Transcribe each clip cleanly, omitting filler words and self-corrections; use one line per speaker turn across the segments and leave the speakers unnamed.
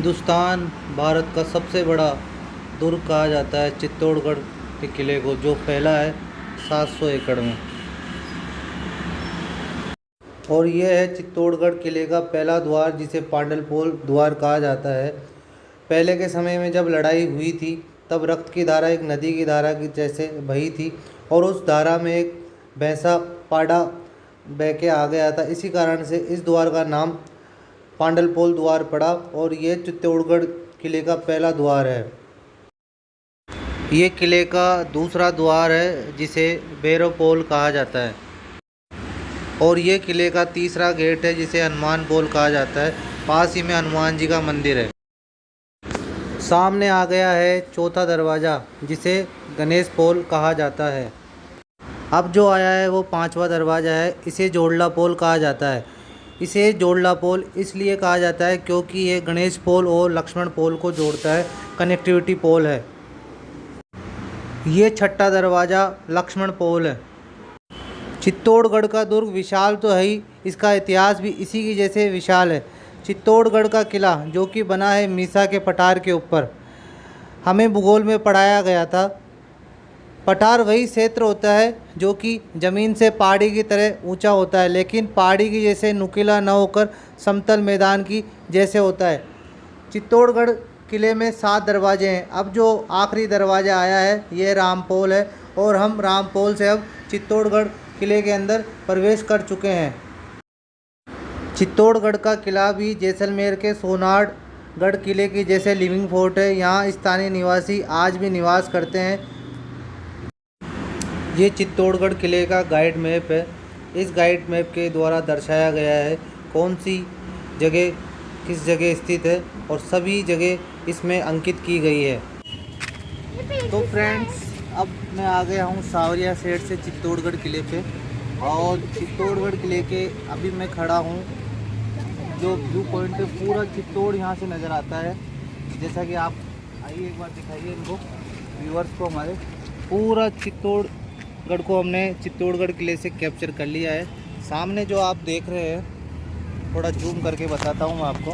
हिंदुस्तान भारत का सबसे बड़ा दुर्ग कहा जाता है चित्तौड़गढ़ के किले को, जो फैला है 700 एकड़ में। और यह है चित्तौड़गढ़ किले का पहला द्वार, जिसे पांडलपोल द्वार कहा जाता है। पहले के समय में जब लड़ाई हुई थी तब रक्त की धारा एक नदी की धारा की जैसे बही थी, और उस धारा में एक भैंसा पाड़ा बह के आ गया था। इसी कारण से इस द्वार का नाम पांडलपोल द्वार पड़ा, और ये चित्तौड़गढ़ किले का पहला द्वार है। ये किले का दूसरा द्वार है, जिसे भैरवपोल कहा जाता है। और ये किले का तीसरा गेट है, जिसे हनुमान पोल कहा जाता है। पास ही में हनुमान जी का मंदिर है। सामने आ गया है चौथा दरवाज़ा, जिसे गणेश पोल कहा जाता है। अब जो आया है वो पांचवा दरवाज़ा है, इसे जोड़ला पोल कहा जाता है। इसे जोड़ला पोल इसलिए कहा जाता है क्योंकि ये गणेश पोल और लक्ष्मण पोल को जोड़ता है, कनेक्टिविटी पोल है। ये छठा दरवाज़ा लक्ष्मण पोल है। चित्तौड़गढ़ का दुर्ग विशाल तो है ही, इसका इतिहास भी इसी की जैसे विशाल है। चित्तौड़गढ़ का किला, जो कि बना है मीसा के पठार के ऊपर, हमें भूगोल में पढ़ाया गया था। पठार वही क्षेत्र होता है जो कि ज़मीन से पहाड़ी की तरह ऊंचा होता है, लेकिन पहाड़ी की जैसे नुकीला न होकर समतल मैदान की जैसे होता है। चित्तौड़गढ़ किले में 7 दरवाजे हैं। अब जो आखिरी दरवाज़ा आया है ये रामपोल है, और हम रामपोल से अब चित्तौड़गढ़ किले के अंदर प्रवेश कर चुके हैं। चित्तौड़गढ़ का किला भी जैसलमेर के सोनारगढ़ किले की जैसे लिविंग फोर्ट है। यहाँ स्थानीय निवासी आज भी निवास करते हैं। ये चित्तौड़गढ़ किले का गाइड मैप है। इस गाइड मैप के द्वारा दर्शाया गया है कौन सी जगह किस जगह स्थित है, और सभी जगह इसमें अंकित की गई है। तो फ्रेंड्स, अब मैं आ गया हूँ सावरिया सेठ से चित्तौड़गढ़ किले पे, और चित्तौड़गढ़ किले के अभी मैं खड़ा हूँ जो व्यू पॉइंट पे पूरा चित्तौड़ यहाँ से नज़र आता है। जैसा कि आप आइए एक बार दिखाइए इनको, व्यूअर्स को। हमारे पूरा चित्तौड़गढ़ को हमने चित्तौड़गढ़ किले से कैप्चर कर लिया है। सामने जो आप देख रहे हैं, थोड़ा जूम करके बताता हूँ मैं आपको।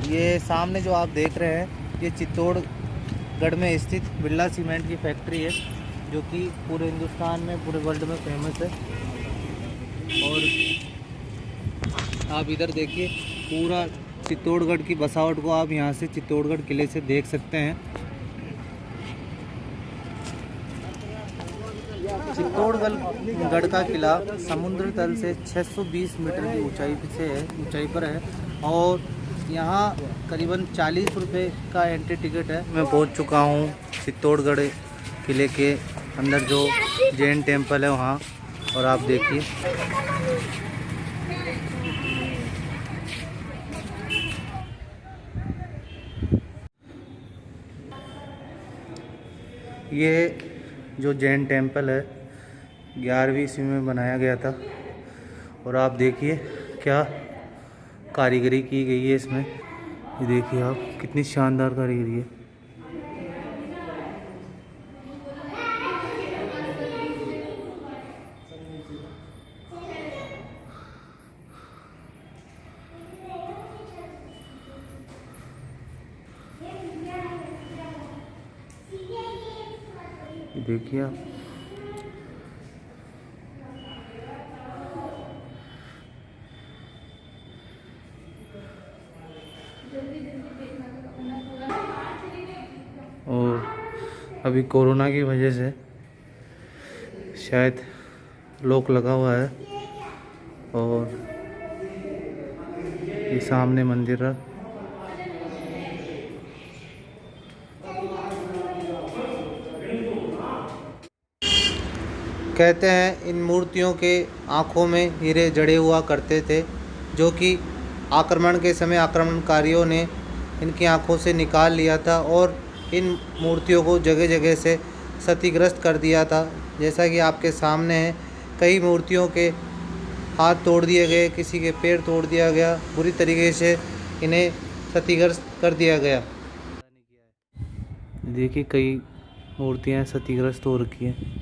ये सामने जो आप देख रहे हैं, ये चित्तौड़गढ़ में स्थित बिरला सीमेंट की फैक्ट्री है, जो कि पूरे हिंदुस्तान में, पूरे वर्ल्ड में फेमस है। और आप इधर देखिए, पूरा चित्तौड़गढ़ की बसावट को आप यहाँ से चित्तौड़गढ़ किले से देख सकते हैं। चित्तौड़गढ़ का किला समुद्र तल से 620 मीटर की ऊंचाई पर है, और यहाँ करीबन 40 रुपये का एंट्री टिकट है। मैं पहुँच चुका हूँ चित्तौड़गढ़ किले के अंदर, जो जैन टेम्पल है वहाँ। और आप देखिए, ये जो जैन टेम्पल है 11वीं ईस्वी में बनाया गया था, और आप देखिए क्या कारीगरी की गई है इसमें। ये देखिए आप, कितनी शानदार कारीगरी है। देखिए आप, और अभी कोरोना की वजह से शायद लॉक लगा हुआ है, और ये सामने मंदिर है। कहते हैं इन मूर्तियों के आँखों में हीरे जड़े हुआ करते थे, जो कि आक्रमण के समय आक्रमणकारियों ने इनकी आँखों से निकाल लिया था, और इन मूर्तियों को जगह जगह से क्षतिग्रस्त कर दिया था। जैसा कि आपके सामने है, कई मूर्तियों के हाथ तोड़ दिए गए, किसी के पैर तोड़ दिया गया, बुरी तरीके से इन्हें क्षतिग्रस्त कर दिया गया। देखिए, कई मूर्तियाँ क्षतिग्रस्त हो रखी हैं।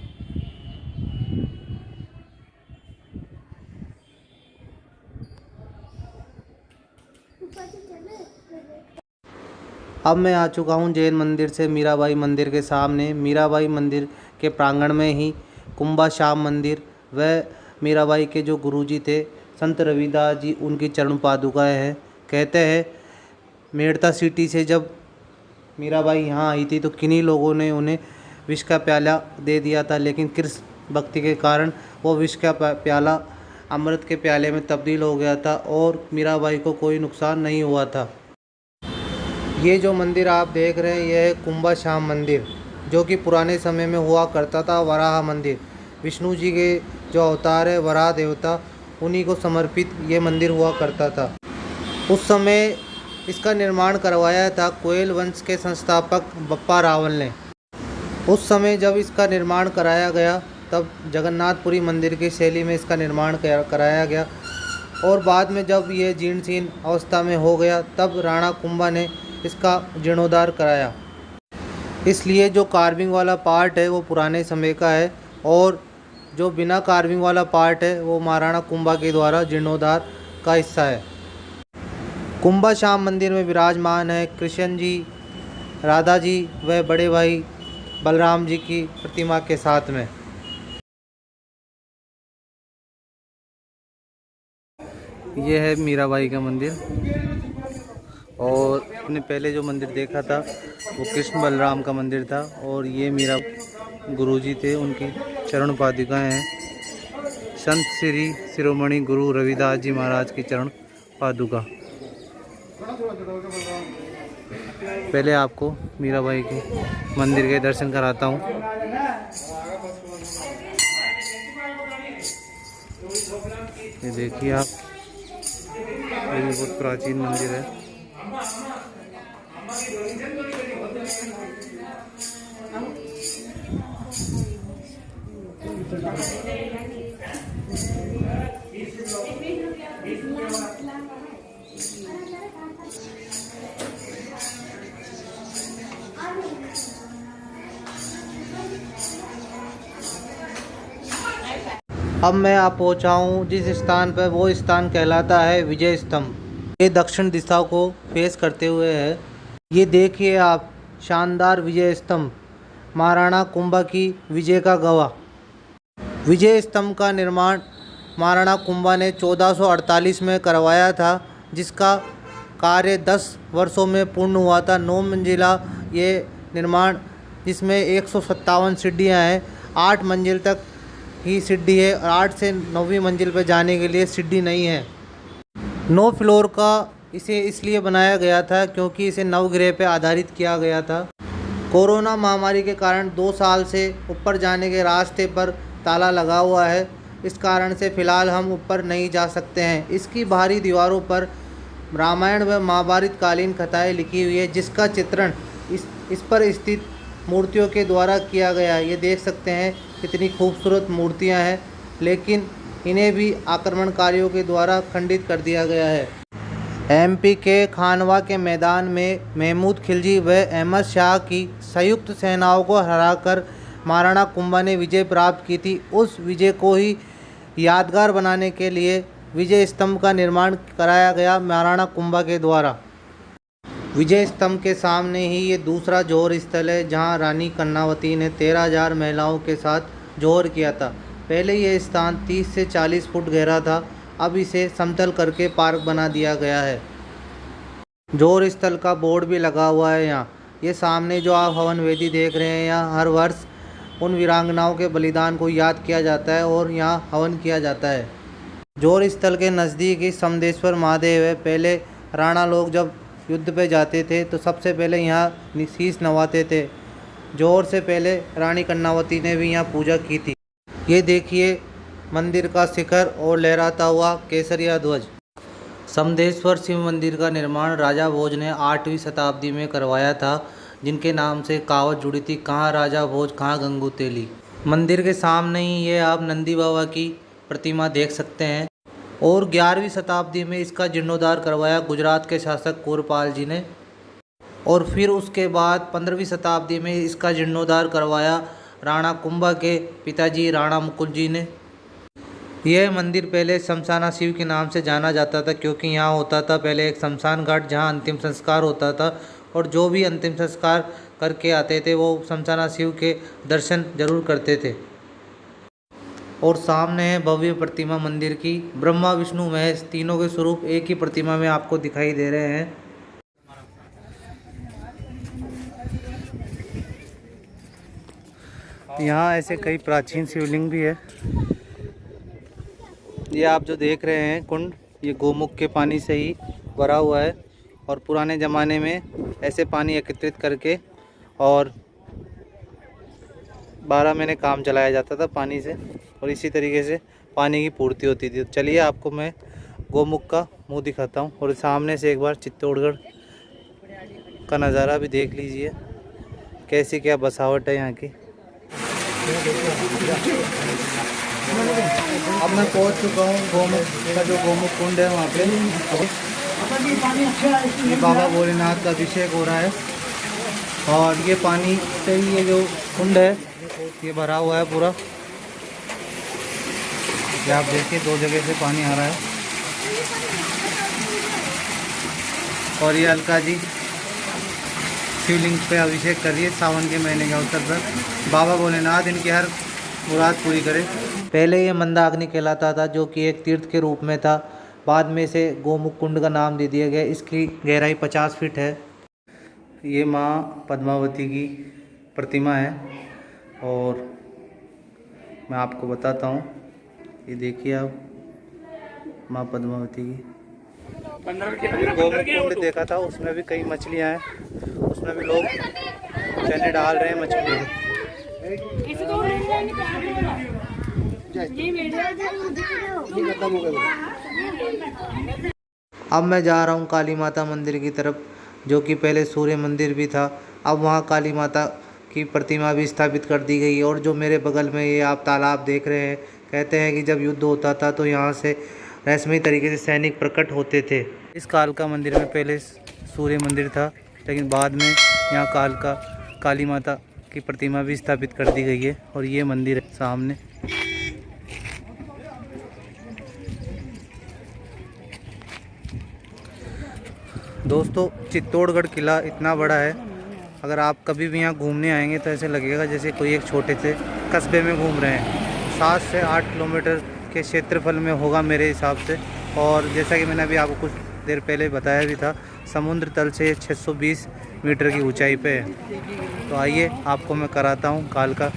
अब मैं आ चुका हूँ जैन मंदिर से मीराबाई मंदिर के सामने। मीराबाई मंदिर के प्रांगण में ही कुंभा श्याम मंदिर व मीराबाई के जो गुरुजी थे संत रविदास जी, उनकी चरण पादुकाएँ हैं। कहते हैं मेड़ता सिटी से जब मीराबाई यहाँ आई थी तो किन्हीं लोगों ने उन्हें विष का प्याला दे दिया था, लेकिन कृष्ण भक्ति के कारण वो विष का प्याला अमृत के प्याले में तब्दील हो गया था और मीराबाई को कोई नुकसान नहीं हुआ था। ये जो मंदिर आप देख रहे हैं, यह है कुंभा श्याम मंदिर, जो कि पुराने समय में हुआ करता था वराह मंदिर। विष्णु जी के जो अवतार है वराह देवता, उन्हीं को समर्पित ये मंदिर हुआ करता था। उस समय इसका निर्माण करवाया था कोयल वंश के संस्थापक बप्पा रावल ने। उस समय जब इसका निर्माण कराया गया तब जगन्नाथपुरी मंदिर की शैली में इसका निर्माण कराया गया और बाद में जब ये जीर्ण शीर्ण अवस्था में हो गया तब राणा कुंभा ने इसका जीर्णोद्धार कराया। इसलिए जो कार्विंग वाला पार्ट है वो पुराने समय का है और जो बिना कार्विंग वाला पार्ट है वो महाराणा कुंभा के द्वारा जीर्णोद्धार का हिस्सा है। कुंभा श्याम मंदिर में विराजमान है कृष्ण जी, राधा जी व बड़े भाई बलराम जी की प्रतिमा के साथ में। यह है मीराबाई का मंदिर और अपने पहले जो मंदिर देखा था वो कृष्ण बलराम का मंदिर था और ये मीरा गुरुजी थे, उनकी चरण पादुकाएँ हैं। संत श्री शिरोमणि गुरु रविदास जी महाराज की चरण पादुका। पहले आपको मीराबाई के मंदिर के दर्शन कराता हूँ। ये देखिए आप, ये भी बहुत प्राचीन मंदिर है। अब मैं आप पहुँचा हूँ जिस स्थान पर, वो स्थान कहलाता है विजय स्तंभ। ये दक्षिण दिशा को फेस करते हुए है। ये देखिए आप, शानदार विजय स्तंभ, महाराणा कुंभा की विजय का गवाह। विजय स्तंभ का निर्माण महाराणा कुंभा ने 1448 में करवाया था, जिसका कार्य 10 वर्षों में पूर्ण हुआ था। 9 मंजिला ये निर्माण, जिसमें 157 सीढ़ियाँ हैं। 8 मंजिल तक ही सीढ़ी है और 8 से 9वीं मंजिल पर जाने के लिए सीढ़ी नहीं है। 9 फ्लोर का इसे इसलिए बनाया गया था क्योंकि इसे नवग्रह पर आधारित किया गया था। कोरोना महामारी के कारण 2 साल से ऊपर जाने के रास्ते पर ताला लगा हुआ है। इस कारण से फ़िलहाल हम ऊपर नहीं जा सकते हैं। इसकी बाहरी दीवारों पर रामायण व महाभारत कालीन कथाएँ लिखी हुई है, जिसका चित्रण इस पर स्थित मूर्तियों के द्वारा किया गया है। ये देख सकते हैं कितनी खूबसूरत मूर्तियां हैं, लेकिन इन्हें भी आक्रमणकारियों के द्वारा खंडित कर दिया गया है। एमपी के खानवा के मैदान में महमूद खिलजी व अहमद शाह की संयुक्त सेनाओं को हराकर महाराणा कुंभा ने विजय प्राप्त की थी। उस विजय को ही यादगार बनाने के लिए विजय स्तंभ का निर्माण कराया गया महाराणा कुंभा के द्वारा। विजय स्तंभ के सामने ही ये दूसरा जौहर स्थल है, जहां रानी कर्णावती ने 13,000 महिलाओं के साथ जौहर किया था। पहले ये स्थान 30 से 40 फुट गहरा था, अब इसे समतल करके पार्क बना दिया गया है। जौहर स्थल का बोर्ड भी लगा हुआ है यहाँ। ये सामने जो आप हवन वेदी देख रहे हैं, यहाँ हर वर्ष उन वीरांगनाओं के बलिदान को याद किया जाता है और यहाँ हवन किया जाता है। जौहर स्थल के नज़दीक ही समदेश्वर महादेव है। पहले राणा लोग जब युद्ध पे जाते थे तो सबसे पहले यहाँ शीश नवाते थे। जौहर से पहले रानी कर्णावती ने भी यहाँ पूजा की थी। ये देखिए मंदिर का शिखर और लहराता हुआ केसरिया ध्वज। समदेश्वर शिव मंदिर का निर्माण राजा भोज ने 8वीं शताब्दी में करवाया था, जिनके नाम से कहावत जुड़ी थी, कहाँ राजा भोज कहाँ गंगू तेली। मंदिर के सामने ही ये आप नंदी बाबा की प्रतिमा देख सकते हैं और 11वीं शताब्दी में इसका जीर्णोद्धार करवाया गुजरात के शासक कोरपाल जी ने और फिर उसके बाद 15वीं शताब्दी में इसका जीर्णोद्धार करवाया राणा कुंभा के पिताजी राणा मुकुंद जी ने। यह मंदिर पहले शमशाना शिव के नाम से जाना जाता था, क्योंकि यहाँ होता था पहले एक शमशान घाट जहाँ अंतिम संस्कार होता था और जो भी अंतिम संस्कार करके आते थे वो शमशाना शिव के दर्शन जरूर करते थे। और सामने है भव्य प्रतिमा मंदिर की। ब्रह्मा विष्णु महेश तीनों के स्वरूप एक ही प्रतिमा में आपको दिखाई दे रहे हैं। यहाँ ऐसे कई प्राचीन शिवलिंग भी है। ये आप जो देख रहे हैं कुंड, ये गोमुख के पानी से ही भरा हुआ है। और पुराने ज़माने में ऐसे पानी एकत्रित करके और 12 महीने काम चलाया जाता था पानी से, और इसी तरीके से पानी की पूर्ति होती थी। चलिए आपको मैं गोमुख का मुंह दिखाता हूँ, और सामने से एक बार चित्तौड़गढ़ का नज़ारा भी देख लीजिए, कैसी क्या बसावट है यहाँ की। अब मैं पहुँच चुका हूँ गोमुख का जो गोमुख कुंड है वहाँ पे। ये बाबा भोलेनाथ का अभिषेक हो रहा है, और ये पानी से ही ये जो कुंड है ये भरा हुआ है पूरा। ये आप देखिए 2 जगह से पानी आ रहा है। और ये अलका जी शिवलिंग पे अभिषेक कर रही है सावन के महीने के अवसर पर। बाबा भोलेनाथ इनकी हर मुराद पूरी करे। पहले ये मंदाग्नि कहलाता था, जो कि एक तीर्थ के रूप में था। बाद में इसे गोमुख कुंड का नाम दे दिया गया। इसकी गहराई 50 फीट है। ये माँ पद्मावती की प्रतिमा है, और मैं आपको बताता हूँ। ये देखिए आप माँ पद्मावती की। गोमुख कुंड देखा था, उसमें भी कई मछलियाँ हैं, उसमें भी लोग चने डाल रहे हैं मछली को। अब मैं जा रहा हूँ काली माता मंदिर की तरफ, जो कि पहले सूर्य मंदिर भी था। अब वहाँ काली माता की प्रतिमा भी स्थापित कर दी गई। और जो मेरे बगल में ये आप तालाब देख रहे हैं, कहते हैं कि जब युद्ध होता था तो यहाँ से रहस्यमयी तरीके से सैनिक प्रकट होते थे। इस कालका मंदिर में पहले सूर्य मंदिर था, लेकिन बाद में यहाँ काली माता की प्रतिमा भी स्थापित कर दी गई है। और ये मंदिर है सामने। दोस्तों, चित्तौड़गढ़ किला इतना बड़ा है, अगर आप कभी भी यहाँ घूमने आएंगे तो ऐसे लगेगा जैसे कोई एक छोटे से कस्बे में घूम रहे हैं। 7 से 8 किलोमीटर के क्षेत्रफल में होगा मेरे हिसाब से। और जैसा कि मैंने अभी आपको कुछ देर पहले बताया भी था, समुद्र तल से 620 मीटर की ऊंचाई पे है। तो आइए आपको मैं कराता हूँ कालका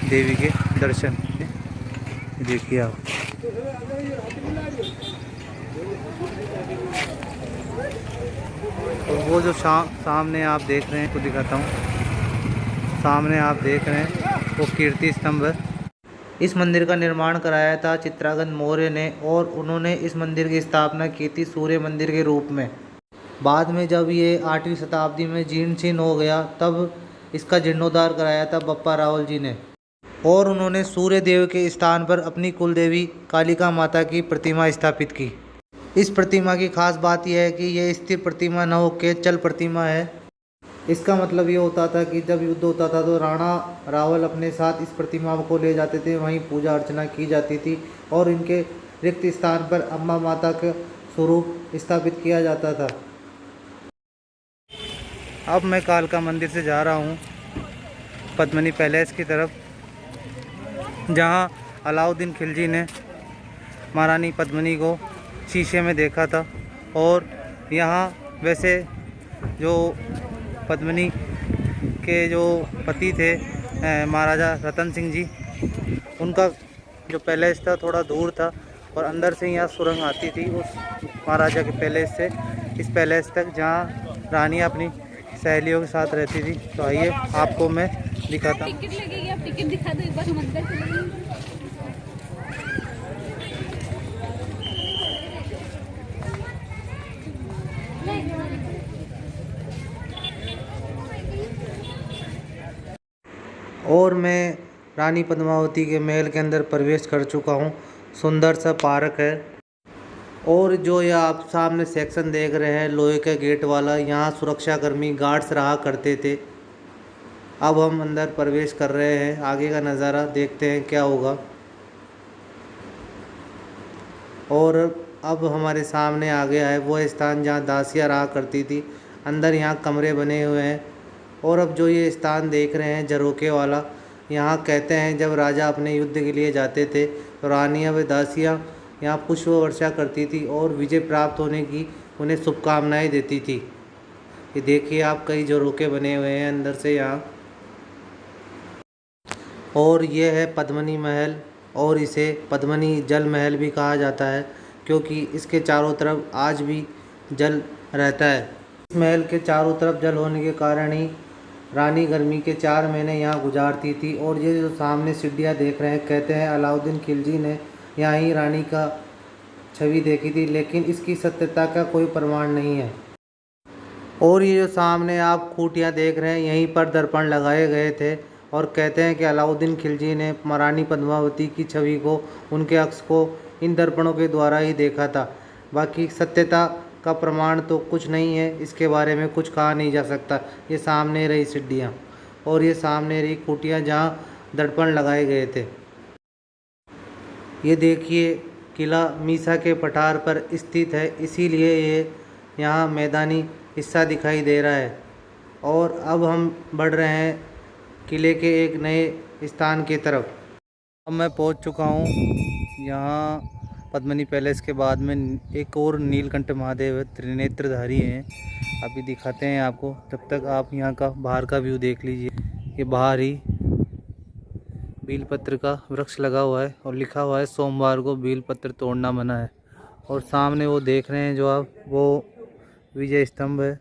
देवी के दर्शन। देखिए आप, और वो जो सामने आप देख रहे हैं, को दिखाता हूँ। सामने आप देख रहे हैं वो कीर्ति स्तंभ है। इस मंदिर का निर्माण कराया था चित्रांगद मौर्य ने, और उन्होंने इस मंदिर की स्थापना की थी सूर्य मंदिर के रूप में। बाद में जब ये 8वीं शताब्दी में जीर्ण शीर्ण हो गया, तब इसका जीर्णोद्धार कराया था बप्पा रावल जी ने, और उन्होंने सूर्य देव के स्थान पर अपनी कुल देवी कालिका माता की प्रतिमा स्थापित की। इस प्रतिमा की खास बात यह है कि यह स्थिर प्रतिमा न होकर चल प्रतिमा है। इसका मतलब ये होता था कि जब युद्ध होता था तो राणा रावल अपने साथ इस प्रतिमा को ले जाते थे, वहीं पूजा अर्चना की जाती थी, और इनके रिक्त स्थान पर अम्बा माता का स्वरूप स्थापित किया जाता था। अब मैं कालका मंदिर से जा रहा हूँ पद्मिनी पैलेस की तरफ, जहाँ अलाउद्दीन खिलजी ने महारानी पद्मिनी को शीशे में देखा था। और यहाँ वैसे जो पद्मिनी के जो पति थे महाराजा रतन सिंह जी, उनका जो पैलेस था थोड़ा दूर था, और अंदर से यहाँ सुरंग आती थी उस महाराजा के पैलेस से इस पैलेस तक, जहाँ रानी अपनी सहेलियों के साथ रहती थी। तो आइए आपको मैं दिखाता हूँ।
टिकट लगेगी, आप टिकट दिखा दो एक बार, हम अंदर चलेंगे।
और मैं रानी पद्मावती के महल के अंदर प्रवेश कर चुका हूँ। सुंदर सा पार्क है। और जो ये आप सामने सेक्शन देख रहे हैं लोहे के गेट वाला, यहाँ सुरक्षाकर्मी गार्ड्स रहा करते थे। अब हम अंदर प्रवेश कर रहे हैं, आगे का नज़ारा देखते हैं क्या होगा। और अब हमारे सामने आ गया है वो स्थान जहाँ दासियाँ रहा करती थी। अंदर यहाँ कमरे बने हुए हैं। और अब जो ये स्थान देख रहे हैं झरोखे वाला, यहाँ कहते हैं जब राजा अपने युद्ध के लिए जाते थे तो रानियाँ व दासियाँ यहाँ पुष्प वर्षा करती थी और विजय प्राप्त होने की उन्हें शुभकामनाएं देती थी। ये देखिए आप, कई झरोखे बने हुए हैं अंदर से यहाँ। और ये है पद्मिनी महल, और इसे पद्मिनी जल महल भी कहा जाता है क्योंकि इसके चारों तरफ आज भी जल रहता है। इस महल के चारों तरफ जल होने के कारण ही रानी गर्मी के 4 महीने यहाँ गुजारती थी। और ये जो सामने सीढ़ियाँ देख रहे हैं, कहते हैं अलाउद्दीन खिलजी ने यहाँ ही रानी का छवि देखी थी, लेकिन इसकी सत्यता का कोई प्रमाण नहीं है। और ये जो सामने आप खूंटियाँ देख रहे हैं, यहीं पर दर्पण लगाए गए थे और कहते हैं कि अलाउद्दीन खिलजी ने महारानी पद्मावती की छवि को, उनके अक्स को इन दर्पणों के द्वारा ही देखा था। बाकी सत्यता का प्रमाण तो कुछ नहीं है, इसके बारे में कुछ कहा नहीं जा सकता। ये सामने रही सीढ़ियाँ और ये सामने रही खूंटियाँ जहाँ दर्पण लगाए गए थे। ये देखिए किला मीसा के पठार पर स्थित है, इसीलिए ये यहाँ मैदानी हिस्सा दिखाई दे रहा है। और अब हम बढ़ रहे हैं किले के एक नए स्थान की तरफ। अब मैं पहुँच चुका हूँ यहाँ पद्मिनी पैलेस के बाद में एक और नीलकंठ महादेव त्रिनेत्रधारी हैं, अभी दिखाते हैं आपको। तब तक आप यहाँ का बाहर का व्यू देख लीजिए। ये बाहर ही बेलपत्र का वृक्ष लगा हुआ है और लिखा हुआ है सोमवार को बेलपत्र तोड़ना मना है। और सामने वो देख रहे हैं जो आप, वो विजय स्तंभ है।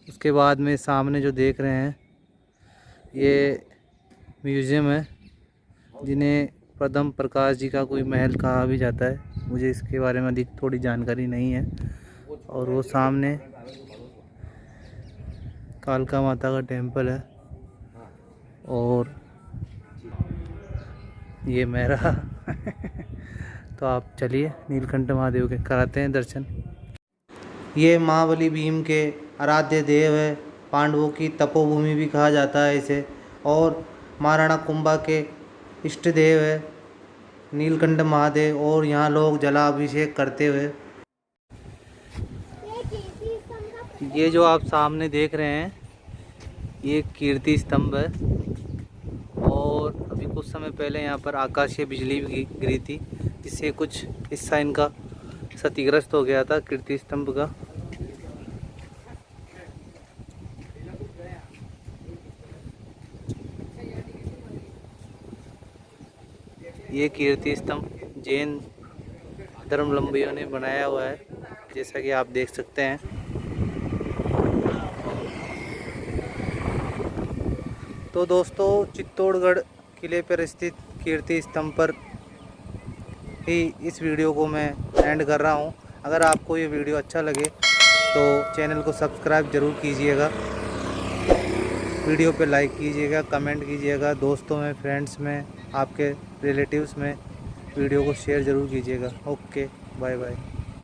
उसके बाद में सामने जो देख रहे हैं ये म्यूज़ियम है, जिन्हें प्रथम प्रकाश जी का कोई महल कहा भी जाता है। मुझे इसके बारे में अधिक थोड़ी जानकारी नहीं है। और वो सामने कालका माता का टेम्पल है और ये मेरा तो आप चलिए नीलकंठ महादेव के कराते हैं दर्शन। ये महाबली भीम के आराध्य देव है, पांडवों की तपोभूमि भी कहा जाता है इसे। और महाराणा कुंभा के इष्ट देव है नीलकंठ महादेव, और यहाँ लोग जलाभिषेक करते हुए। ये जो आप सामने देख रहे हैं ये कीर्ति स्तंभ है। और अभी कुछ समय पहले यहाँ पर आकाशीय बिजली भी गिरी थी, जिससे कुछ हिस्सा इनका क्षतिग्रस्त हो गया था कीर्ति स्तंभ का। ये कीर्ति स्तंभ जैन धर्मावलंबियों ने बनाया हुआ है, जैसा कि आप देख सकते हैं। तो दोस्तों, चित्तौड़गढ़ किले पर स्थित कीर्ति स्तंभ पर ही इस वीडियो को मैं एंड कर रहा हूँ। अगर आपको ये वीडियो अच्छा लगे तो चैनल को सब्सक्राइब ज़रूर कीजिएगा, वीडियो पे लाइक कीजिएगा, कमेंट कीजिएगा, दोस्तों में, फ्रेंड्स में, आपके रिलेटिव्स में वीडियो को शेयर ज़रूर कीजिएगा। Okay, bye bye.